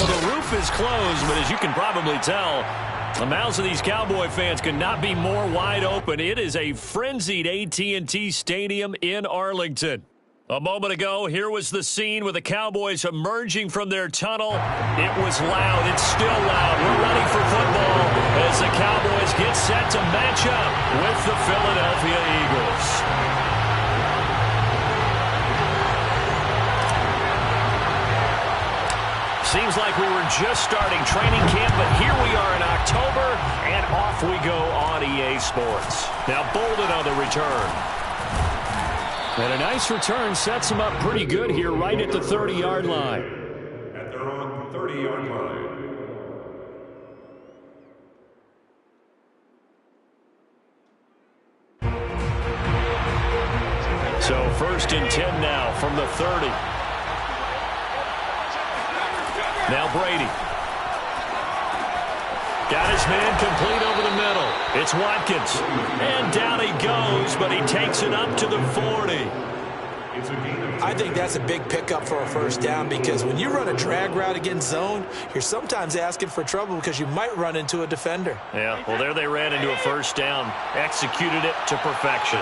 So the roof is closed, but as you can probably tell, the mouths of these Cowboy fans could not be more wide open. It is a frenzied AT&T Stadium in Arlington. A moment ago, here was the scene with the Cowboys emerging from their tunnel. It was loud. It's still loud. We're ready for football as the Cowboys get set to match up with the Philadelphia Eagles. Seems like we were just starting training camp, but here we are in October, and off we go on EA Sports. Now Bolden on the return. And a nice return sets him up pretty good here right at the 30-yard line. At their own 30-yard line. So 1st and 10 now from the 30. Now Brady. Got his man complete over the middle. It's Watkins. And down he goes, but he takes it up to the 40. I think that's a big pickup for a first down because when you run a drag route against zone, you're sometimes asking for trouble because you might run into a defender. Yeah, well, there they ran into a first down. Executed it to perfection.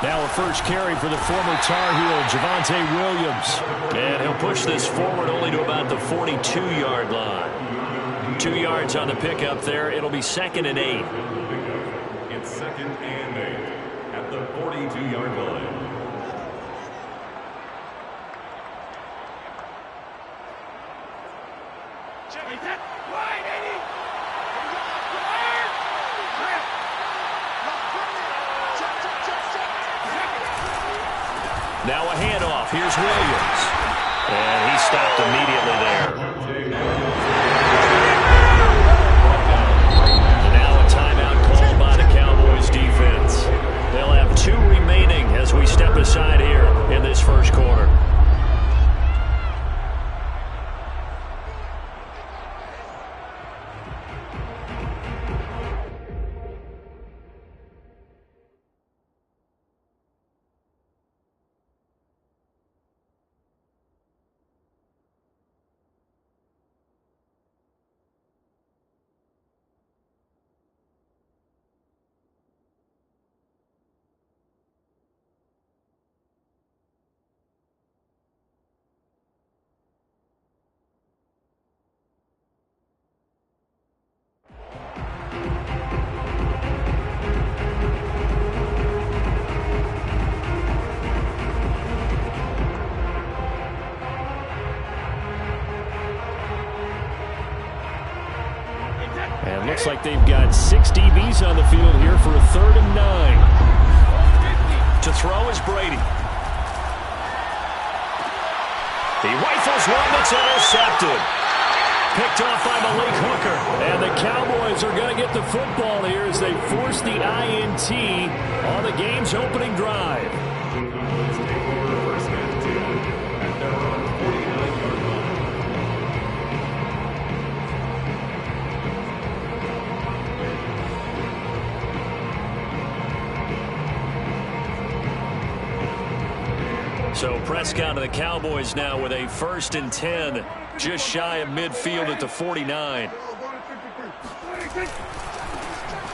Now a first carry for the former Tar Heel, Javonte Williams. And he'll push this forward only to about the 42-yard line. 2 yards on the pickup there. It'll be 2nd and 8. It's 2nd and 8 at the 42-yard line. Now a handoff. Here's Williams. And he stopped immediately there. And now a timeout called by the Cowboys defense. They'll have 2 remaining as we step aside here in this first quarter. And looks like they've got 6 DBs on the field here for a 3rd and 9. To throw is Brady. He rifles one that's intercepted. Picked off by Malik Hooker. And the Cowboys are going to get the football here as they force the INT on the game's opening drive. So Prescott and the Cowboys now with a 1st and 10, just shy of midfield at the 49.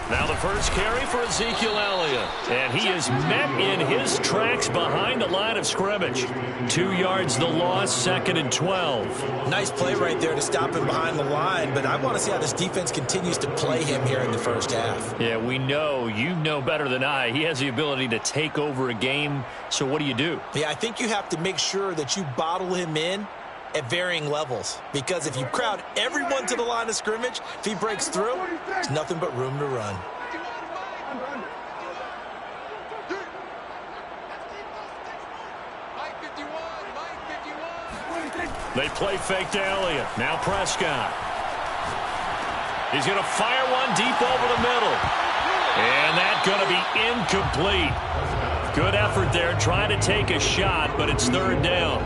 Now the first carry for Ezekiel Elliott. And he is met in his tracks behind the line of scrimmage. 2 yards the loss, 2nd and 12. Nice play right there to stop him behind the line, but I want to see how this defense continues to play him here in the first half. Yeah, we know, you know better than I, he has the ability to take over a game. So what do? Yeah, I think you have to make sure that you bottle him in at varying levels, because if you crowd everyone to the line of scrimmage, if he breaks through, there's nothing but room to run. They play fake to Elliott. Now Prescott. He's going to fire one deep over the middle. And that's going to be incomplete. Good effort there trying to take a shot, but it's 3rd down.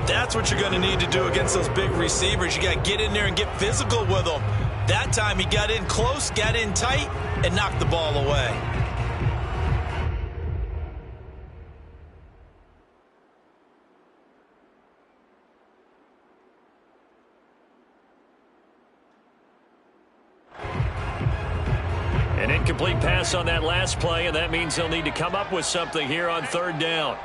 That's what you're going to need to do against those big receivers. You got to get in there and get physical with them. That time he got in close, got in tight, and knocked the ball away. Incomplete pass on that last play, and that means they'll need to come up with something here on third down.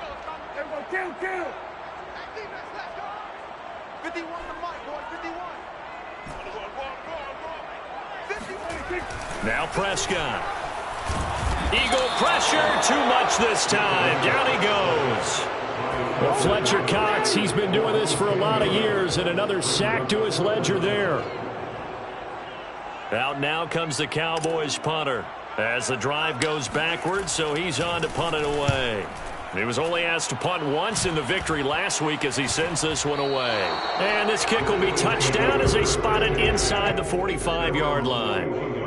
Now Prescott. Eagle pressure, too much this time. Down he goes. Well, Fletcher Cox, he's been doing this for a lot of years, and another sack to his ledger there. Out now comes the Cowboys punter as the drive goes backwards, so he's on to punt it away. He was only asked to punt once in the victory last week as he sends this one away. And this kick will be touchdown as they spot it inside the 45-yard line.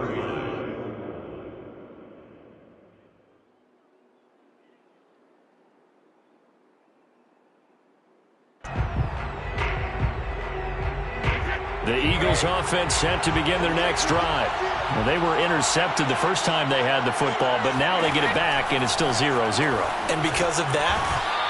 The Eagles offense set to begin their next drive. Well, they were intercepted the first time they had the football, but now they get it back, and it's still 0-0. And because of that,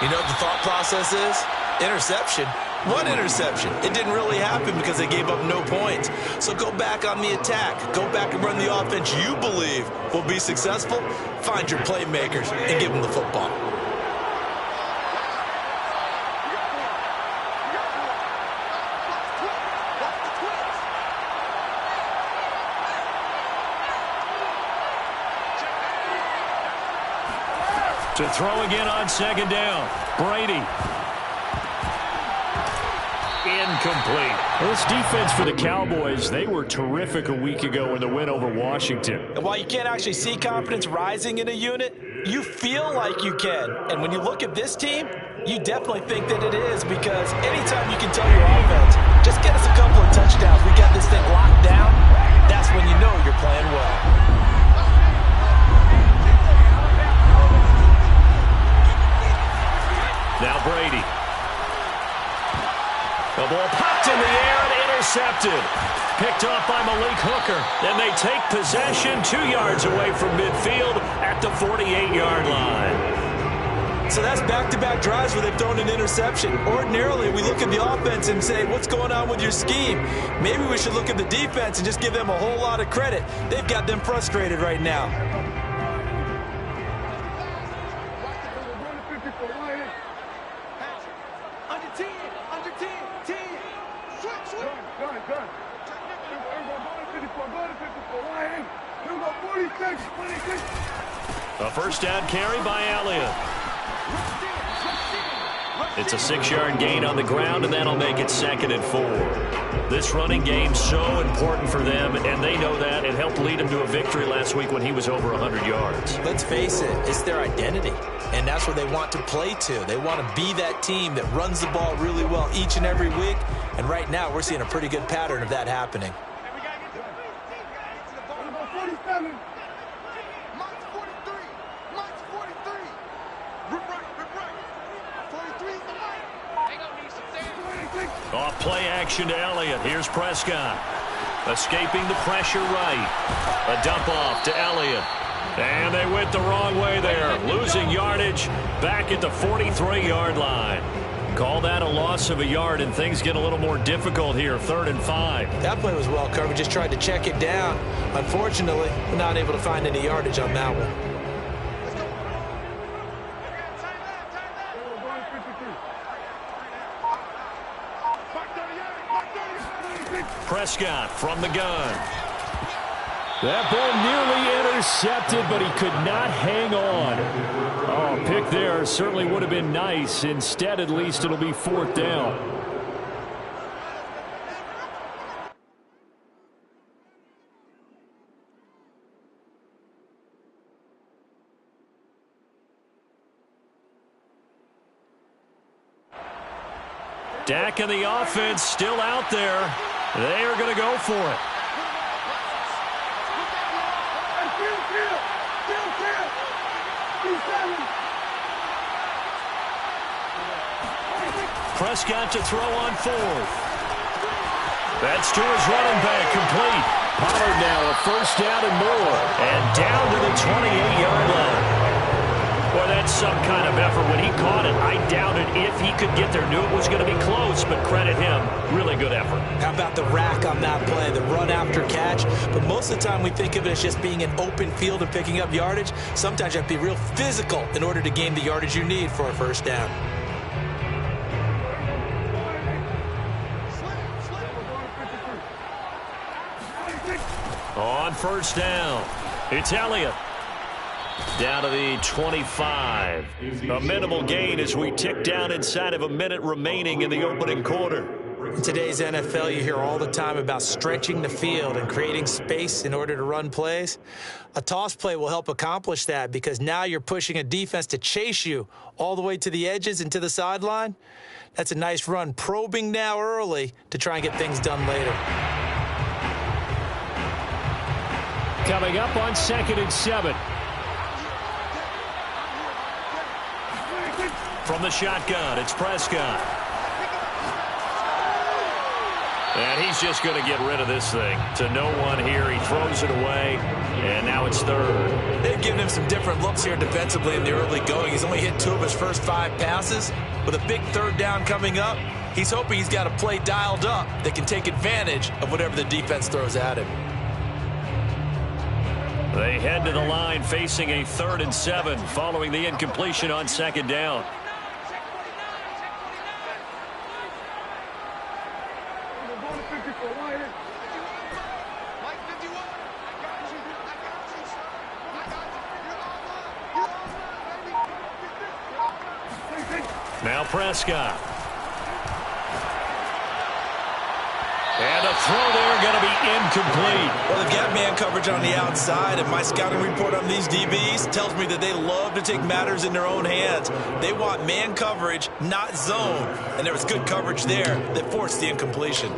you know what the thought process is? Interception. One interception. It didn't really happen because they gave up no points. So go back on the attack. Go back and run the offense you believe will be successful. Find your playmakers and give them the football. To throw again on second down. Brady. Incomplete. Well, this defense for the Cowboys, they were terrific a week ago in the win over Washington. And while you can't actually see confidence rising in a unit, you feel like you can. And when you look at this team, you definitely think that it is, because anytime you can tell your offense, just get us a couple of touchdowns, we got this thing locked down, that's when you know you're playing well. Now Brady. The ball popped in the air and intercepted. Picked off by Malik Hooker. And they take possession 2 yards away from midfield at the 48-yard line. So that's back-to-back drives where they've thrown an interception. Ordinarily, we look at the offense and say, what's going on with your scheme? Maybe we should look at the defense and just give them a whole lot of credit. They've got them frustrated right now. A first down carry by Elliott. It's a 6-yard gain on the ground, and that'll make it 2nd and 4. This running game's so important for them, and they know that. It helped lead them to a victory last week when he was over 100 yards. Let's face it, it's their identity, and that's what they want to play to. They want to be that team that runs the ball really well each and every week, and right now we're seeing a pretty good pattern of that happening. Off play action to Elliott. Here's Prescott. Escaping the pressure right. A dump off to Elliott. And they went the wrong way there. Losing yardage back at the 43-yard line. Call that a loss of a yard, and things get a little more difficult here. 3rd and 5. That play was well covered. Just tried to check it down. Unfortunately, not able to find any yardage on that one. Prescott from the gun. That ball nearly intercepted, but he could not hang on. Oh, a pick there certainly would have been nice. Instead, at least, it'll be 4th down. Dak and the offense still out there. They are going to go for it. Prescott to throw on 4th. That's to his running back, complete. Pollard now a first down and more. And down to the 28-yard line. Boy, Well, that's some kind of effort. When he caught it, I doubted if he could get there. Knew it was going to be close, but credit him. Really good effort. How about the rack on that play, the run after catch? But most of the time we think of it as just being an open field and picking up yardage. Sometimes you have to be real physical in order to gain the yardage you need for a first down. On first down, it's Elliott. Down to the 25. A minimal gain as we tick down inside of a minute remaining in the opening quarter. In today's NFL, you hear all the time about stretching the field and creating space in order to run plays. A toss play will help accomplish that because now you're pushing a defense to chase you all the way to the edges and to the sideline. That's a nice run, probing now early to try and get things done later. Coming up on 2nd and 7. From the shotgun, it's Prescott. And he's just going to get rid of this thing. To no one here. He throws it away, and now it's 3rd. They've given him some different looks here defensively in the early going. He's only hit 2 of his first 5 passes. With a big 3rd down coming up, he's hoping he's got a play dialed up that can take advantage of whatever the defense throws at him. They head to the line facing a 3rd and 7 following the incompletion on 2nd down. Now Prescott. And a throw there going to be incomplete. Well, they've got man coverage on the outside, and my scouting report on these DBs tells me that they love to take matters in their own hands. They want man coverage, not zone. And there was good coverage there that forced the incompletion.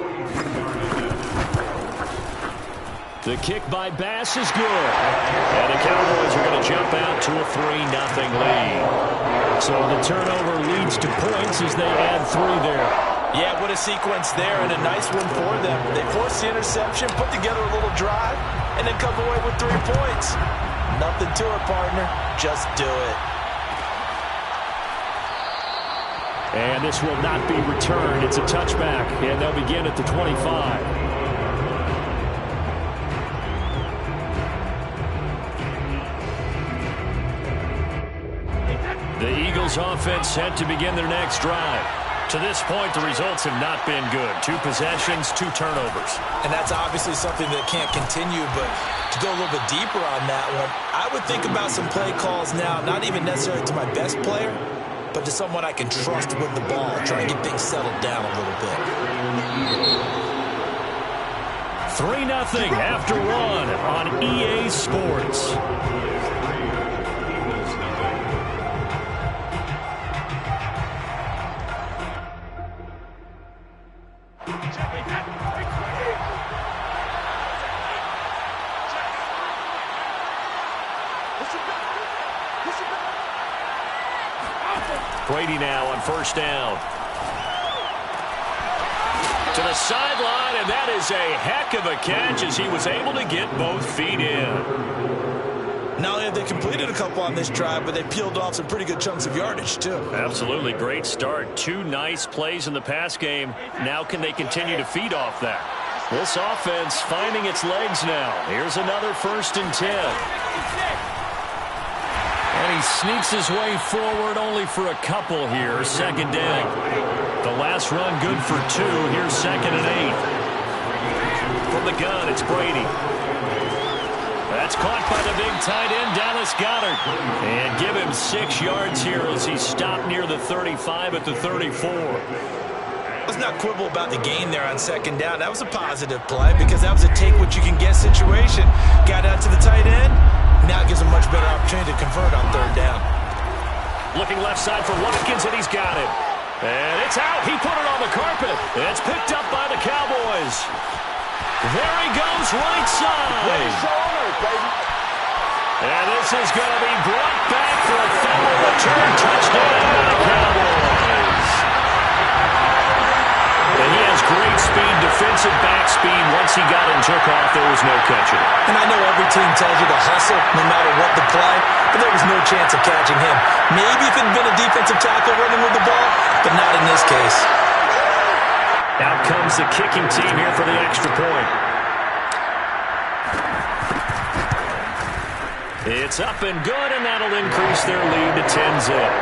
The kick by Bass is good. And the Cowboys are going to jump out to a 3-0 lead. So the turnover leads to points as they add 3 there. Yeah, what a sequence there, and a nice one for them. They forced the interception, put together a little drive, and then come away with 3 points. Nothing to it, partner. Just do it. And this will not be returned. It's a touchback, and they'll begin at the 25. The Eagles offense set to begin their next drive. To this point, the results have not been good. 2 possessions, 2 turnovers. And that's obviously something that can't continue, but to go a little bit deeper on that one, I would think about some play calls now, not even necessarily to my best player, but to someone I can trust with the ball, try and get things settled down a little bit. 3-0 after 1 on EA Sports. Brady now on first down. To the sideline, and that is a heck of a catch as he was able to get both feet in. Not only have they completed a couple on this drive, but they peeled off some pretty good chunks of yardage, too. Absolutely. Great start. 2 nice plays in the pass game. Now can they continue to feed off that? This offense finding its legs now. Here's another 1st and 10. And he sneaks his way forward only for a couple here. 2nd down. The last run good for 2. Here's 2nd and 8. From the gun, it's Brady. That's caught by the big tight end, Dallas Goedert. And give him 6 yards here as he stopped near the 35 at the 34. Let's not quibble about the gain there on 2nd down. That was a positive play because that was a take-what-you-can-get situation. Got out to the tight end. Now it gives him much better opportunity to convert on 3rd down. Looking left side for Watkins, and he's got it. And it's out. He put it on the carpet. It's picked up by the Cowboys. There he goes, right side. And this is going to be brought back for a fumble return touchdown by the Cowboys. And he has great speed, defensive back speed. Once he got it and took off, there was no catching. And I know every team tells you to hustle no matter what the play, but there was no chance of catching him. Maybe if it had been a defensive tackle running with the ball, but not in this case. Out comes the kicking team here for the extra point. It's up and good, and that'll increase their lead to 10-zip.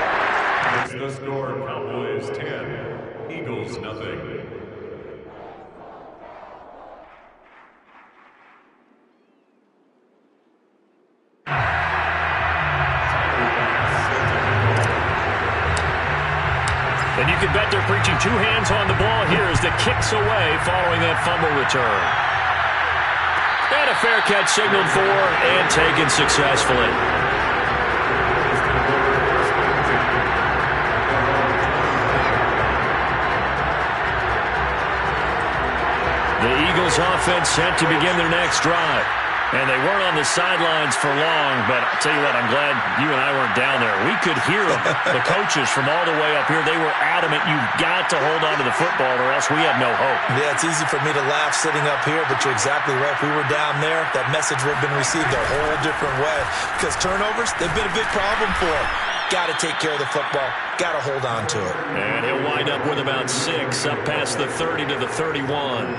It's the score, Cowboys 10, Eagles nothing. And you can bet they're preaching two hands on the ball here as the kick's away following that fumble return. And a fair catch signaled for and taken successfully. The Eagles offense set to begin their next drive. And they weren't on the sidelines for long, but I'll tell you what, I'm glad you and I weren't down there. We could hear them, the coaches from all the way up here. They were adamant, you've got to hold on to the football or else we have no hope. Yeah, it's easy for me to laugh sitting up here, but you're exactly right. If we were down there, that message would have been received a whole different way. Because turnovers, they've been a big problem for them. Got to take care of the football. Got to hold on to it. And he'll wind up with about 6, up past the 30 to the 31.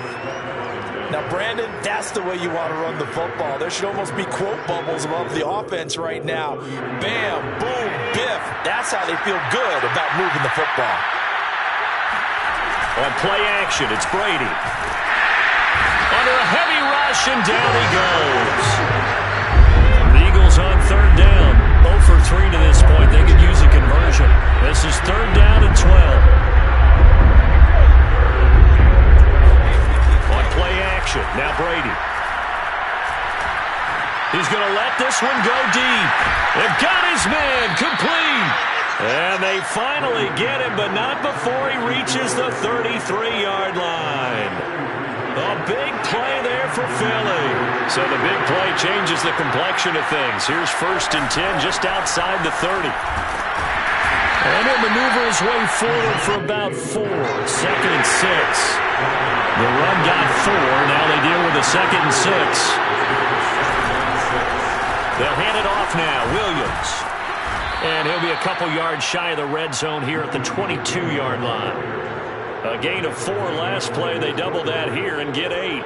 Now, Brandon, that's the way you want to run the football. There should almost be quote bubbles above the offense right now. Bam, boom, biff. That's how they feel good about moving the football. On play action, it's Brady. Under a heavy rush, and down he goes. The Eagles on third down. 0 for 3 to this point. They could use a conversion. This is third down and 12. Play action. Now Brady. He's going to let this one go deep. They've got his man complete. And they finally get him, but not before he reaches the 33-yard line. A big play there for Philly. So the big play changes the complexion of things. Here's 1st and 10 just outside the 30. And he'll maneuver his way forward for about 4. 2nd and 6. The run got 4. Now they deal with a 2nd and 6. They'll hand it off now. Williams. And he'll be a couple yards shy of the red zone here at the 22-yard line. A gain of 4 last play. They double that here and get 8.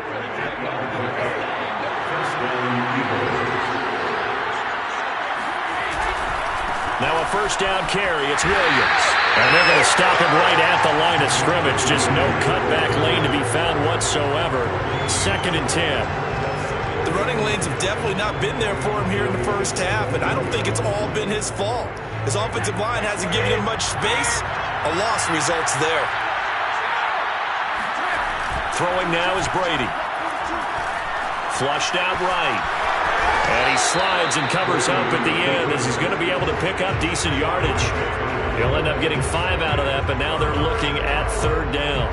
Now a first down carry. It's Williams. And they're going to stop him right at the line of scrimmage. Just no cutback lane to be found whatsoever. 2nd and 10. The running lanes have definitely not been there for him here in the first half, and I don't think it's all been his fault. His offensive line hasn't given him much space. A loss results there. Throwing now is Brady. Flushed out right. And he slides and covers up at the end as he's going to be able to pick up decent yardage. He'll end up getting 5 out of that, but now they're looking at third down.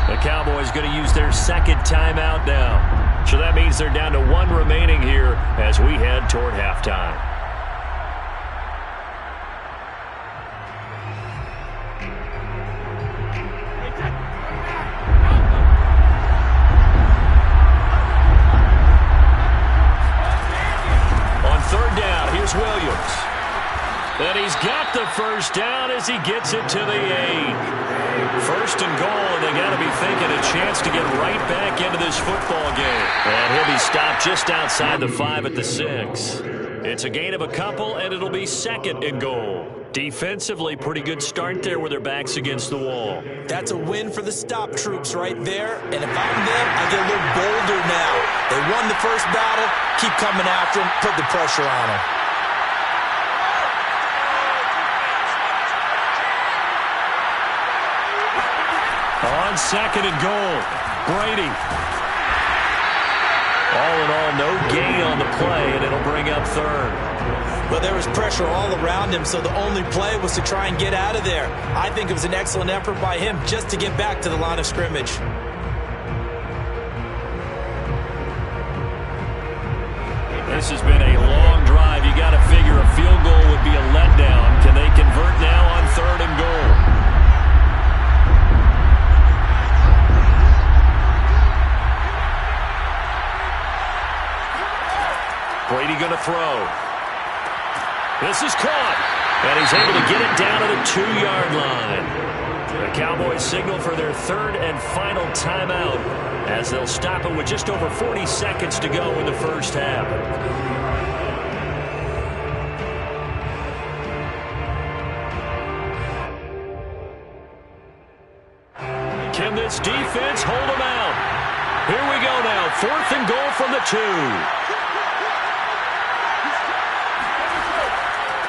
The Cowboys going to use their 2nd timeout now. So that means they're down to 1 remaining here as we head toward halftime. Williams. And he's got the first down as he gets it to the 8. 1st and goal, and they got to be thinking a chance to get right back into this football game. And he'll be stopped just outside the 5 at the 6. It's a gain of a couple, and it'll be 2nd and goal. Defensively, pretty good start there with their backs against the wall. That's a win for the stop troops right there. And if I'm them, I get a little bolder now. They won the first battle. Keep coming after them. Put the pressure on them. On 2nd and goal, Brady. All in all, no gain on the play, and it'll bring up 3rd. Well, there was pressure all around him, so the only play was to try and get out of there. I think it was an excellent effort by him just to get back to the line of scrimmage. This has been a long drive. You got to figure a field goal would be a letdown. Can they convert now on 3rd goal. Brady going to throw. This is caught. And he's able to get it down to the 2-yard line. The Cowboys signal for their third and final timeout as they'll stop it with just over 40 seconds to go in the first half. Can this defense hold them out? Here we go now. 4th and goal from the 2.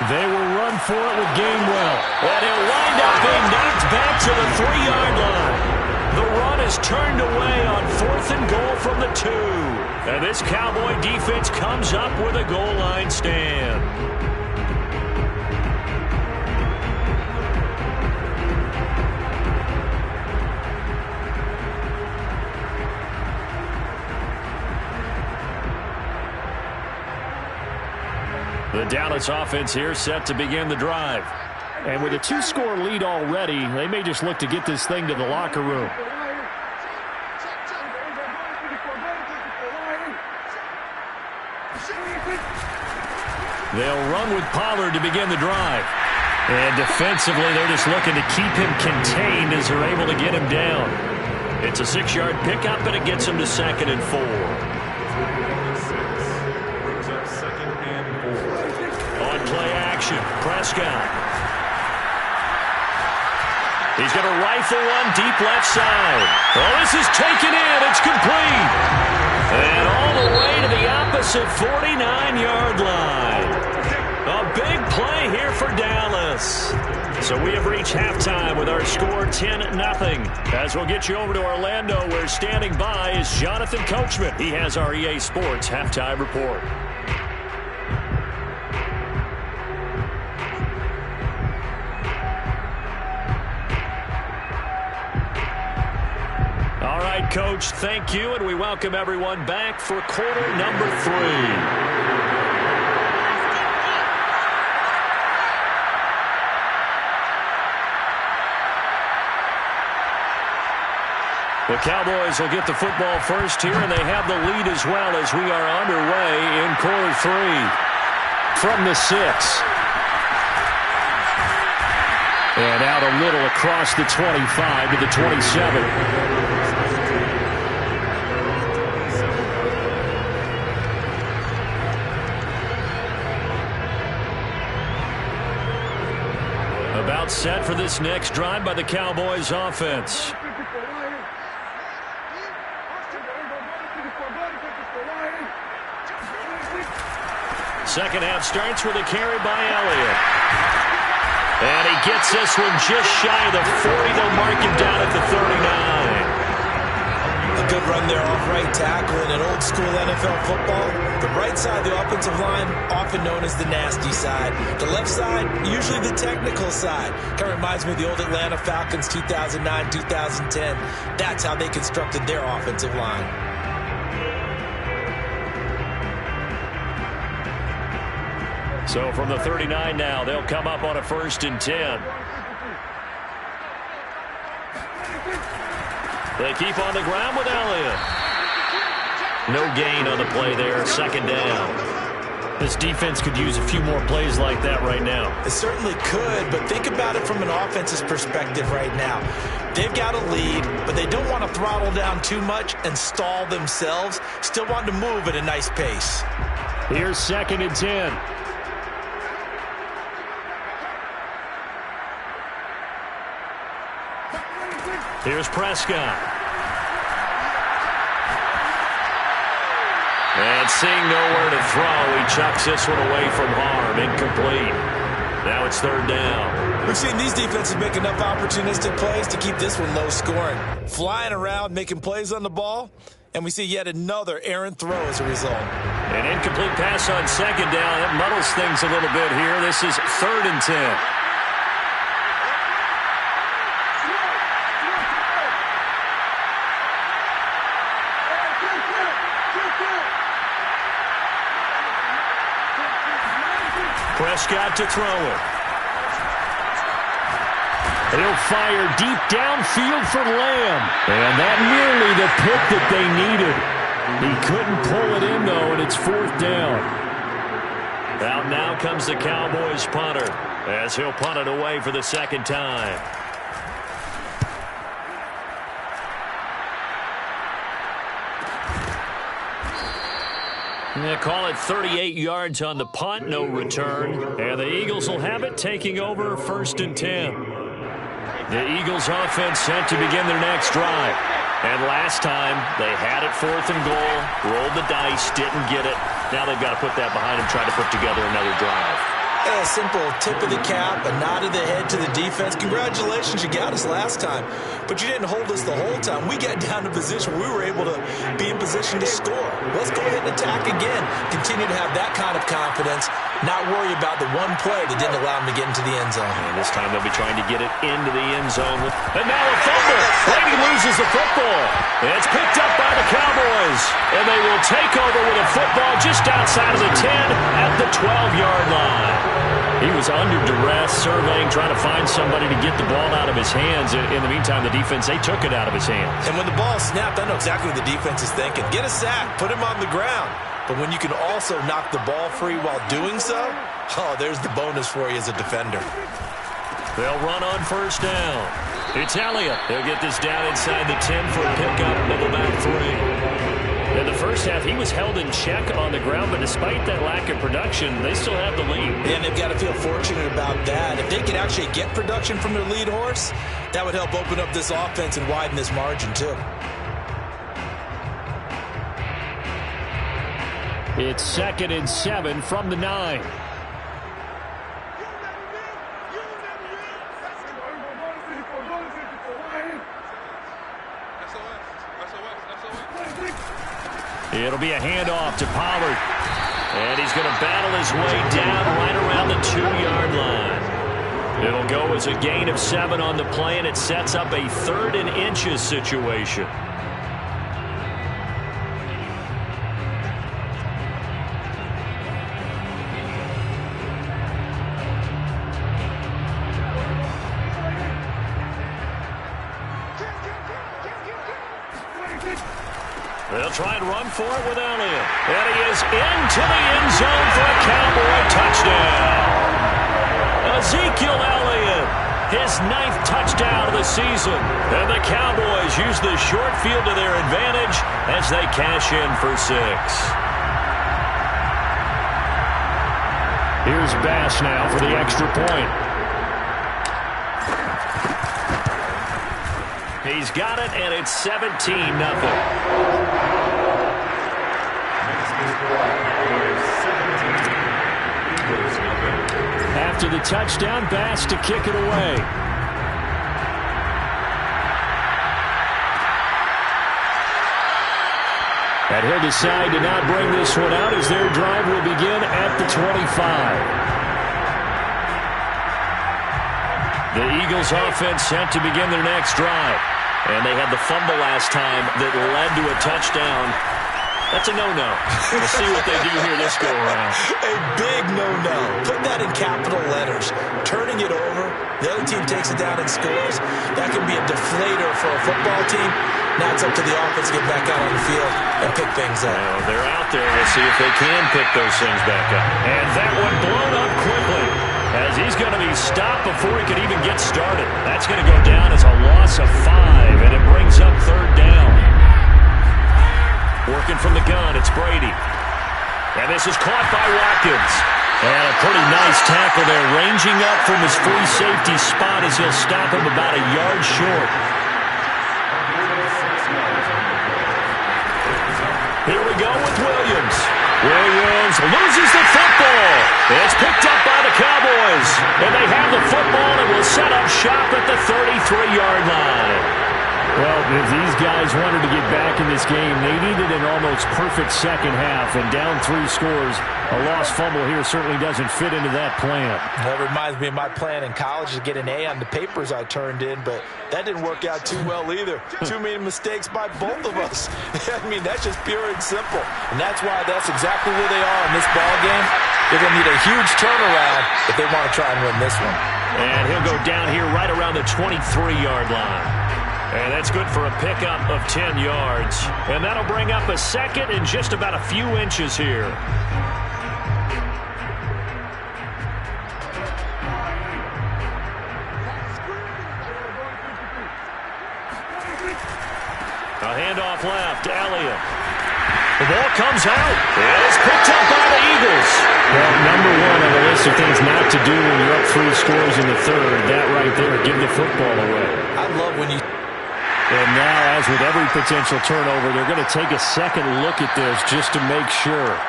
They will run for it with Gainwell. And he'll wind up being knocked back to the 3-yard line. The run is turned away on 4th and goal from the 2. And this Cowboy defense comes up with a goal line stand. The Dallas offense here set to begin the drive. And with a 2-score lead already, they may just look to get this thing to the locker room. They'll run with Pollard to begin the drive. And defensively, they're just looking to keep him contained as they're able to get him down. It's a 6-yard pickup, and it gets him to 2nd and 4. Play action. Prescott. He's going to rifle one deep left side. Oh, this is taken in. It's complete. And all the way to the opposite 49-yard line. A big play here for Dallas. So we have reached halftime with our score 10-0. As we'll get you over to Orlando, where standing by is Jonathan Coachman. He has our EA Sports halftime report. Coach, thank you, and we welcome everyone back for quarter number 3. The Cowboys will get the football first here, and they have the lead as well as we are underway in quarter 3 from the 6. And out a little across the 25 to the 27. About set for this next drive by the Cowboys offense. Second half starts with a carry by Elliott. And he gets this one just shy of the 40. They'll mark him down at the 39. A good run there off right tackle in an old school NFL football. The right side of the offensive line, often known as the nasty side. The left side, usually the technical side. Kind of reminds me of the old Atlanta Falcons 2009, 2010. That's how they constructed their offensive line. So from the 39 now, they'll come up on a 1st and 10. They keep on the ground with Elliott. No gain on the play there, 2nd down. This defense could use a few more plays like that right now. It certainly could, but think about it from an offense's perspective right now. They've got a lead, but they don't want to throttle down too much and stall themselves. Still want to move at a nice pace. Here's 2nd and 10. Here's Prescott. And seeing nowhere to throw, he chucks this one away from harm. Incomplete. Now it's 3rd down. We've seen these defenses make enough opportunistic plays to keep this one low scoring. Flying around, making plays on the ball, and we see yet another errant throw as a result. An incomplete pass on 2nd down. That muddles things a little bit here. This is 3rd and 10. Prescott to throw it. He'll fire deep downfield for Lamb. And that nearly the pick that they needed. He couldn't pull it in, though, and it's 4th down. Out now comes the Cowboys punter as he'll punt it away for the 2nd time. They call it 38 yards on the punt, no return. And the Eagles will have it, taking over 1st and 10. The Eagles offense set to begin their next drive. And last time, they had it 4th and goal, rolled the dice, didn't get it. Now they've got to put that behind them, try to put together another drive. A simple tip of the cap, a nod of the head to the defense. Congratulations, you got us last time. But you didn't hold us the whole time. We got down to position where we were able to be in position to score. Let's go ahead and attack again. Continue to have that kind of confidence, not worry about the one play that didn't allow them to get into the end zone. And this time they'll be trying to get it into the end zone. And now a fumble. Brady loses the football. It's picked up by the Cowboys. And they will take over with a football just outside of the 10 at the 12-yard line. He was under duress, surveying, trying to find somebody to get the ball out of his hands. In the meantime, the defense, they took it out of his hands. And when the ball snapped, I know exactly what the defense is thinking. Get a sack, put him on the ground. But when you can also knock the ball free while doing so, oh, there's the bonus for you as a defender. They'll run on 1st down. It's Elliott. They'll get this down inside the 10 for a pickup of about 3. In the first half, he was held in check on the ground, but despite that lack of production, they still have the lead. And they've got to feel fortunate about that. If they could actually get production from their lead horse, that would help open up this offense and widen this margin, too. It's 2nd and 7 from the 9. It'll be a handoff to Pollard. And he's going to battle his way down right around the 2-yard line. It'll go as a gain of 7 on the play, and it sets up a 3rd and inches situation. They'll try and run for it with Elliott. And he is into the end zone for a Cowboy touchdown. Ezekiel Elliott, his 9th touchdown of the season. And the Cowboys use the short field to their advantage as they cash in for 6. Here's Bass now for the extra point. He's got it, and it's 17-0. After the touchdown, Bass to kick it away. And he'll decide to not bring this one out as their drive will begin at the 25. The Eagles offense set to begin their next drive. And they had the fumble last time that led to a touchdown. That's a no-no. We'll see what they do here this go-around. A big no-no. Put that in capital letters. Turning it over, the other team takes it down and scores. That can be a deflator for a football team. Now it's up to the offense to get back out on the field and pick things up. Well, they're out there. We'll see if they can pick those things back up. And that one blown up quickly, as he's going to be stopped before he could even get started. That's going to go down as a loss of 5, and it brings up 3rd down. Working from the gun, it's Brady. And this is caught by Watkins. And a pretty nice tackle there, ranging up from his free safety spot as he'll stop him about a yard short. Here we go with Williams. Williams loses the football. It's picked up by the Cowboys. And they have the football and will set up shop at the 33-yard line. Well, if these guys wanted to get back in this game, they needed an almost perfect second half. And down 3 scores, a lost fumble here certainly doesn't fit into that plan. That reminds me of my plan in college to get an A on the papers I turned in, but that didn't work out too well either. Too many mistakes by both of us. I mean, that's just pure and simple. And that's why that's exactly where they are in this ball game. They're going to need a huge turnaround if they want to try and win this one. And he'll go down here right around the 23-yard line. And that's good for a pickup of 10 yards. And that'll bring up a second and just about a few inches here. A handoff left, Elliott. The ball comes out. It's picked up by the Eagles. Well, number one on the list of things not to do when you're up 3 scores in the third, that right there, give the football away. I love when you... And now, as with every potential turnover, they're going to take a second look at this just to make sure.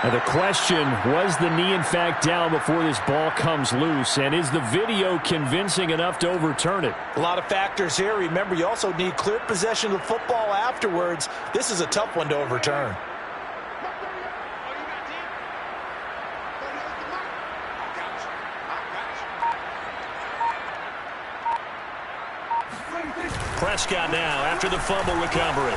Now the question, was the knee in fact down before this ball comes loose? And is the video convincing enough to overturn it? A lot of factors here. Remember, you also need clear possession of the football afterwards. This is a tough one to overturn. Prescott now after the fumble recovery.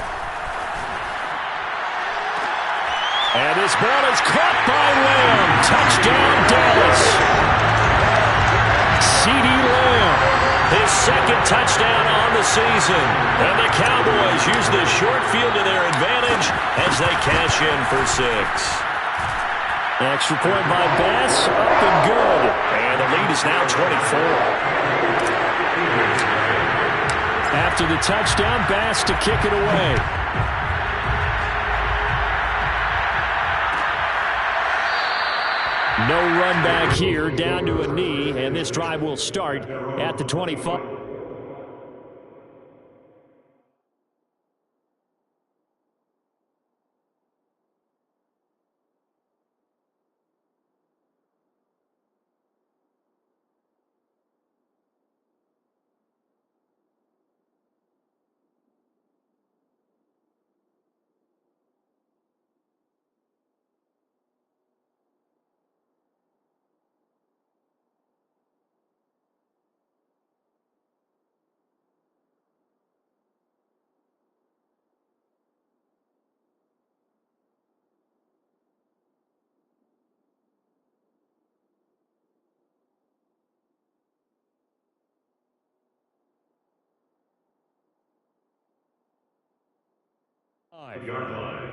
And this ball is caught by Lamb. Touchdown, Dallas. CeeDee Lamb, his second touchdown on the season. And the Cowboys use the short field to their advantage as they cash in for 6. Extra point by Bass, up and good. And the lead is now 24. After the touchdown, Bass to kick it away. No run back here, down to a knee, and this drive will start at the 25. Yard line.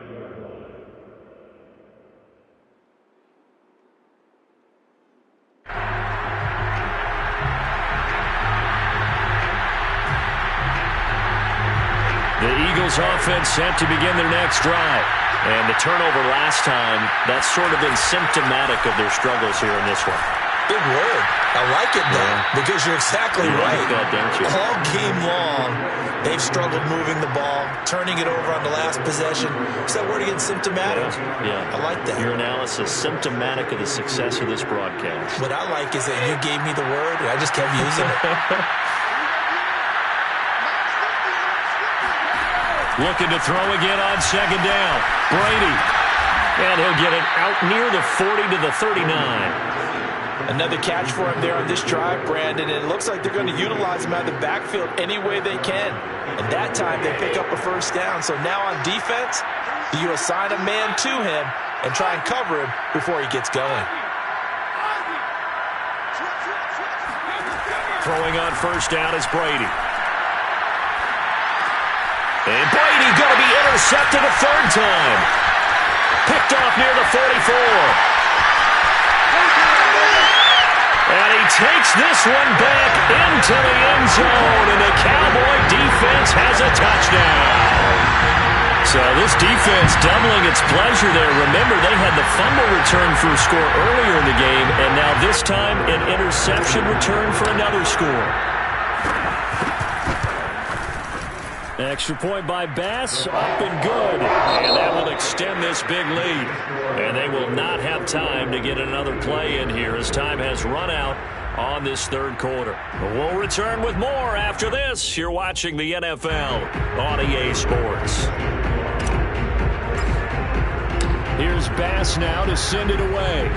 The Eagles offense set to begin their next drive. And the turnover last time, that's sort of been symptomatic of their struggles here in this one. Big word. I like it, though, because you're exactly right. Like that, don't you? All game long, they've struggled moving the ball, turning it over on the last possession. Is that word again, symptomatic? Yeah. I like that. Your analysis, symptomatic of the success of this broadcast. What I like is that you gave me the word, and I just kept using it. Looking to throw again on second down. Brady. And he'll get it out near the 40 to the 39. Another catch for him there on this drive, Brandon, and it looks like they're going to utilize him out of the backfield any way they can. And that time they pick up a first down. So now on defense, you assign a man to him and try and cover him before he gets going. Throwing on first down is Brady. And Brady going to be intercepted a third time. Picked off near the 44. And he takes this one back into the end zone, and the Cowboy defense has a touchdown. So this defense doubling its pleasure there. Remember, they had the fumble return for a score earlier in the game, and now this time an interception return for another score. Extra point by Bass, up and good. And that will extend this big lead. And they will not have time to get another play in here as time has run out on this third quarter. But we'll return with more after this. You're watching the NFL on EA Sports. Here's Bass now to send it away.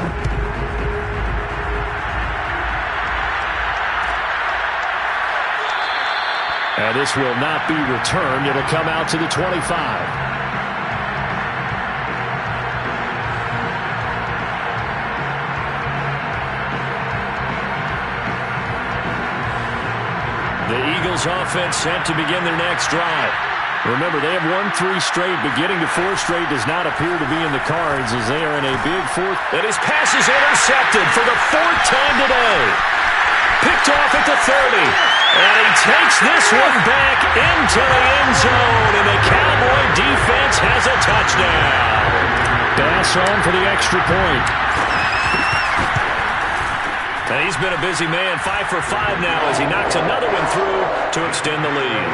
And this will not be returned. It'll come out to the 25. Eagles offense set to begin their next drive. Remember, they have won 3 straight, but getting to 4 straight does not appear to be in the cards as they are in a big fourth. And his pass is intercepted for the 4th time today. Picked off at the 30. And he takes this one back into the end zone, and the Cowboy defense has a touchdown. Pass on for the extra point. And he's been a busy man, 5 for 5 now as he knocks another one through to extend the lead.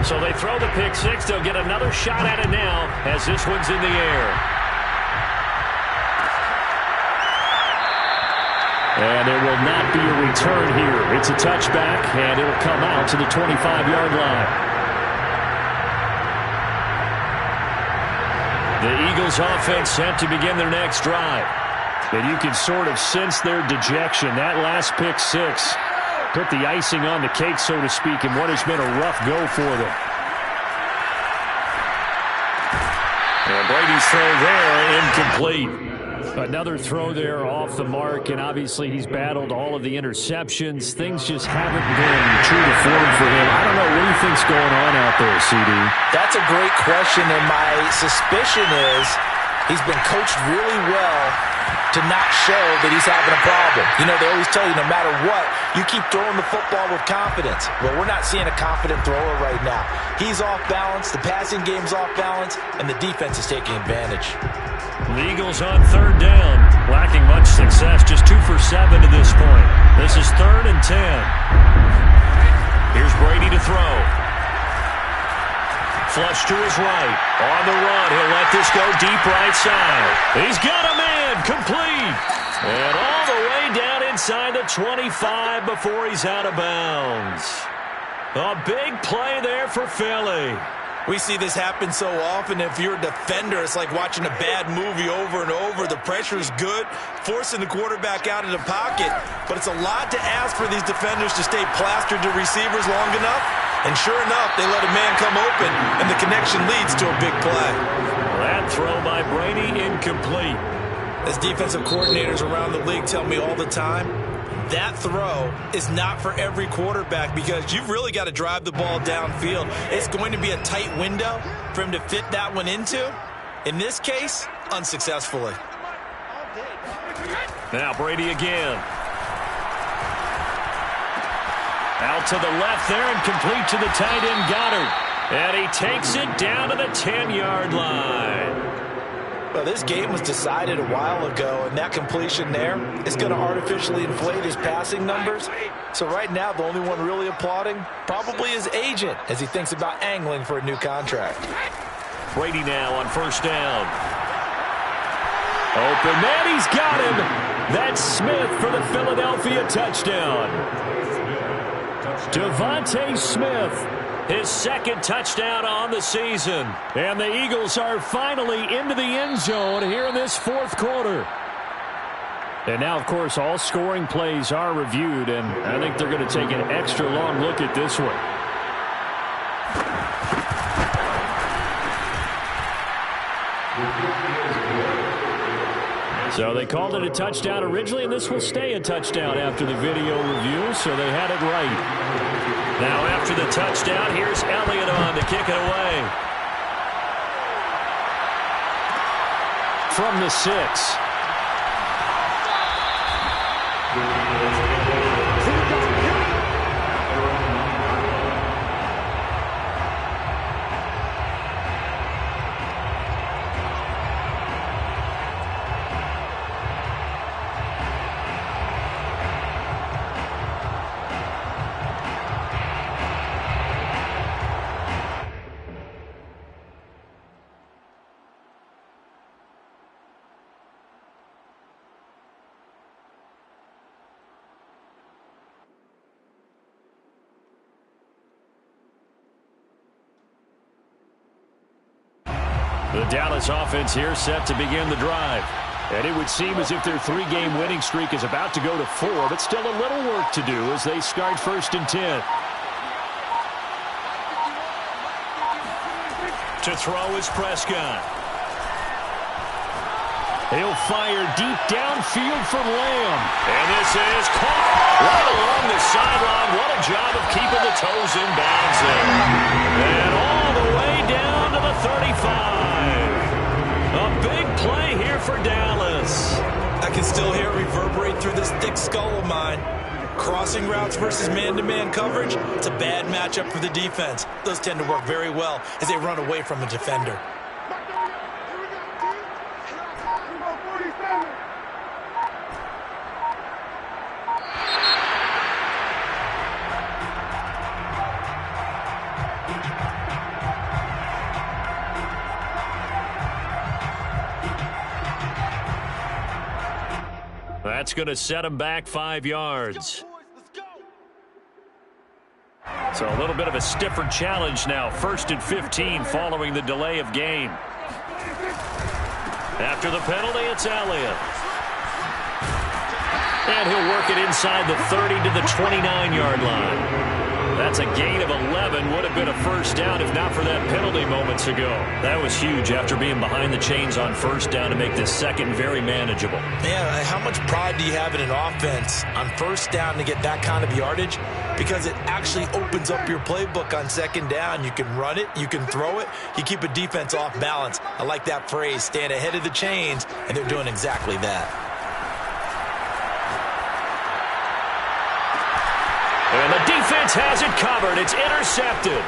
So they throw the pick six. They'll get another shot at it now as this one's in the air. And there will not be a return here. It's a touchback, and it'll come out to the 25-yard line. The Eagles offense set to begin their next drive. And you can sort of sense their dejection. That last pick six put the icing on the cake, so to speak, in what has been a rough go for them. And Brady's throw there, incomplete. Another throw there off the mark, and obviously he's battled all of the interceptions. Things just haven't been true to form for him. I don't know what he thinks going on out there, CD. That's a great question, and my suspicion is he's been coached really well to not show that he's having a problem. You know, they always tell you no matter what, you keep throwing the football with confidence. Well, we're not seeing a confident thrower right now. He's off balance, the passing game's off balance, and the defense is taking advantage. The Eagles on 3rd down, lacking much success, just 2 for 7 to this point. This is 3rd and 10. Here's Brady to throw. Flush to his right. On the run, he'll let this go deep right side. He's got a man, complete. And all the way down inside the 25 before he's out of bounds. A big play there for Philly. We see this happen so often. If you're a defender, it's like watching a bad movie over and over. The pressure is good, forcing the quarterback out of the pocket. But it's a lot to ask for these defenders to stay plastered to receivers long enough. And sure enough, they let a man come open, and the connection leads to a big play. That throw by Brady, incomplete. As defensive coordinators around the league tell me all the time, that throw is not for every quarterback because you've really got to drive the ball downfield. It's going to be a tight window for him to fit that one into. In this case, unsuccessfully. Now Brady again. Out to the left there and complete to the tight end Goddard. And he takes it down to the 10-yard line. Well, this game was decided a while ago, and that completion there is going to artificially inflate his passing numbers. So right now, the only one really applauding probably his agent as he thinks about angling for a new contract. Brady now on 1st down. Open man, he's got him. That's Smith for the Philadelphia touchdown. Devontae Smith. His 2nd touchdown on the season. And the Eagles are finally into the end zone here in this 4th quarter. And now, of course, all scoring plays are reviewed, and I think they're going to take an extra long look at this one. So they called it a touchdown originally, and this will stay a touchdown after the video review, so they had it right. Now after the touchdown, here's Elliott on to kick it away. From the 6. The Dallas offense here set to begin the drive. And it would seem as if their 3-game winning streak is about to go to 4, but still a little work to do as they start 1st and 10. To throw is Prescott. He'll fire deep downfield for Lamb. And this is caught right along the sideline. What a job of keeping the toes in bounds there. And all the way down to the 35. A big play here for Dallas. I can still hear it reverberate through this thick skull of mine. Crossing routes versus man-to-man coverage, it's a bad matchup for the defense. Those tend to work very well as they run away from a defender. That's going to set him back 5 yards. So a little bit of a stiffer challenge now. 1st and 15 following the delay of game. After the penalty, it's Elliott. And he'll work it inside the 30 to the 29-yard line. That's a gain of 11. Would have been a first down if not for that penalty moments ago. That was huge after being behind the chains on first down to make this second very manageable. Yeah, how much pride do you have in an offense on first down to get that kind of yardage? Because it actually opens up your playbook on second down. You can run it, you can throw it, you keep a defense off balance. I like that phrase, stand ahead of the chains, and they're doing exactly that. And the defense has it covered. It's intercepted.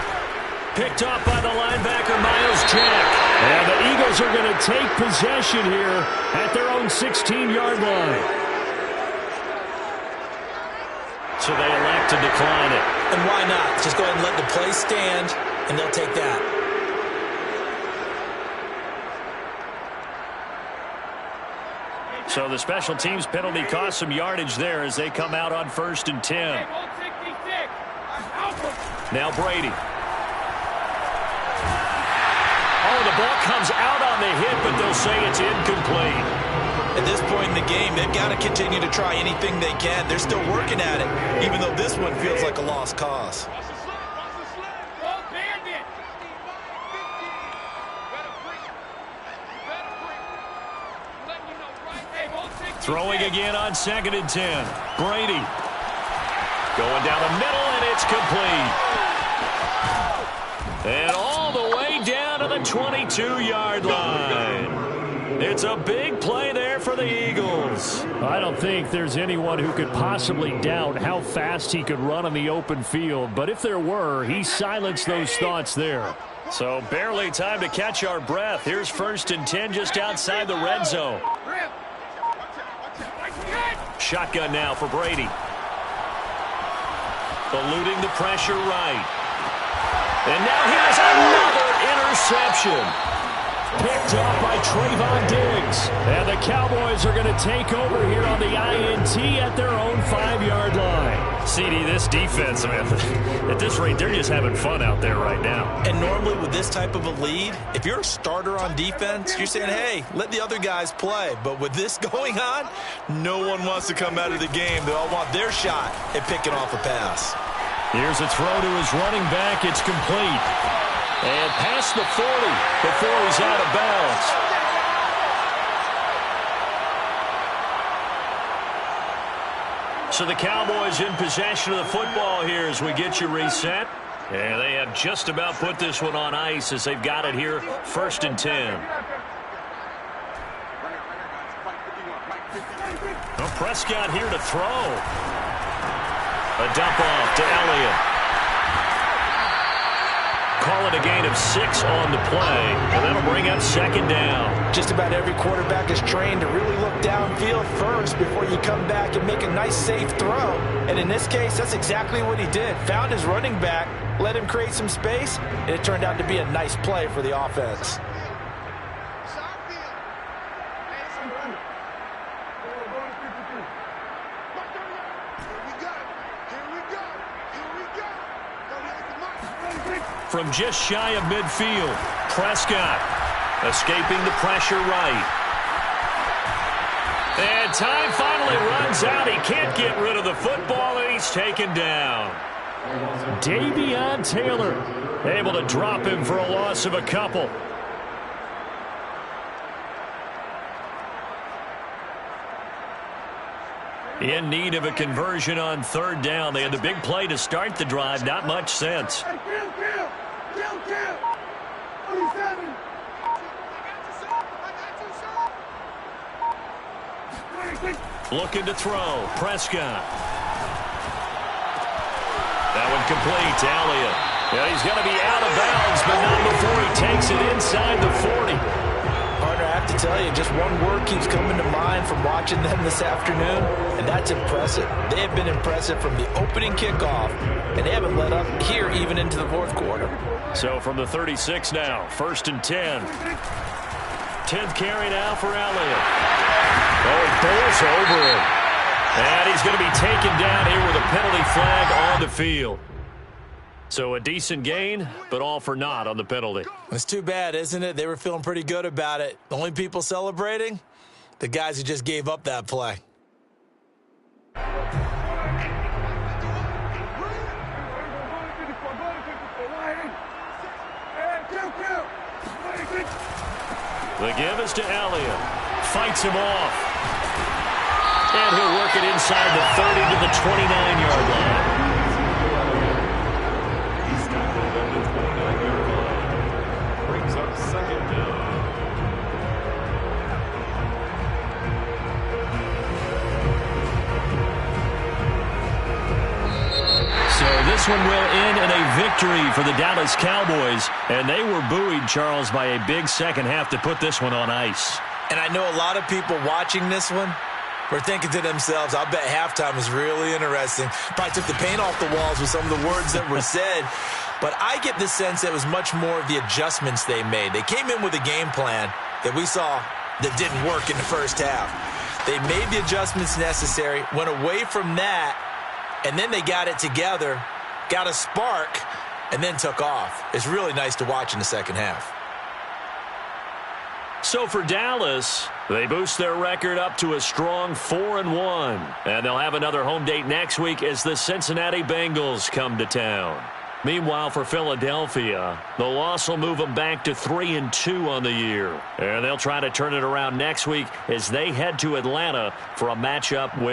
Picked off by the linebacker, Myles Jack. And the Eagles are going to take possession here at their own 16-yard line. So they elect to decline it. And why not? Just go ahead and let the play stand, and they'll take that. So the special teams penalty cost some yardage there as they come out on 1st and 10. Now Brady. Oh, the ball comes out on the hit, but they'll say it's incomplete. At this point in the game, they've got to continue to try anything they can. They're still working at it, even though this one feels like a lost cause. Throwing again on 2nd and 10. Brady. Going down the middle, and it's complete. And all the way down to the 22-yard line. It's a big play there for the Eagles. I don't think there's anyone who could possibly doubt how fast he could run on the open field. But if there were, he silenced those thoughts there. So barely time to catch our breath. Here's 1st and 10 just outside the red zone. Shotgun now for Brady. Eluding the pressure right. And now here's another interception. Picked off by Trayvon Diggs. And the Cowboys are going to take over here on the INT at their own 5-yard line. CD, this defense, man, at this rate, they're just having fun out there right now. And normally with this type of a lead, if you're a starter on defense, you're saying, hey, let the other guys play. But with this going on, no one wants to come out of the game. They all want their shot at picking off a pass. Here's a throw to his running back. It's complete. And past the 40 before he's out of bounds. So the Cowboys in possession of the football here as we get you reset. And they have just about put this one on ice as they've got it here, 1st and 10. Well, Prescott here to throw. A dump off to Elliott. Call it a gain of 6 on the play, and that'll bring up 2nd down. Just about every quarterback is trained to really look downfield first before you come back and make a nice, safe throw. And in this case, that's exactly what he did. Found his running back, let him create some space, and it turned out to be a nice play for the offense. From just shy of midfield, Prescott escaping the pressure right. And time finally runs out. He can't get rid of the football, and he's taken down. Davion Taylor able to drop him for a loss of a couple. In need of a conversion on third down. They had the big play to start the drive. Not much sense. Looking to throw. Prescott. That one complete to Elliott. Yeah, he's going to be out of bounds, but not before he takes it inside the 40. Partner, I have to tell you, just one word keeps coming to mind from watching them this afternoon, and that's impressive. They have been impressive from the opening kickoff, and they haven't let up here even into the fourth quarter. So from the 36 now, 1st and 10. 10th carry now for Elliott. Oh, he bowls over him. And he's going to be taken down here with a penalty flag on the field. So a decent gain, but all for naught on the penalty. It's too bad, isn't it? They were feeling pretty good about it. The only people celebrating? The guys who just gave up that play. The give is to Elliott. Fights him off. And he'll work it inside the 30 to the 29-yard line. He's tackled at the 29-yard line. Brings up second down. So this one will end in a victory for the Dallas Cowboys. And they were buoyed, Charles, by a big second half to put this one on ice. And I know a lot of people watching this one were thinking to themselves, I'll bet halftime was really interesting. Probably took the paint off the walls with some of the words that were said. But I get the sense that it was much more of the adjustments they made. They came in with a game plan that we saw that didn't work in the first half. They made the adjustments necessary, went away from that, and then they got it together, got a spark, and then took off. It's really nice to watch in the second half. So for Dallas, they boost their record up to a strong 4-1. And they'll have another home date next week as the Cincinnati Bengals come to town. Meanwhile, for Philadelphia, the loss will move them back to 3-2 on the year. And they'll try to turn it around next week as they head to Atlanta for a matchup with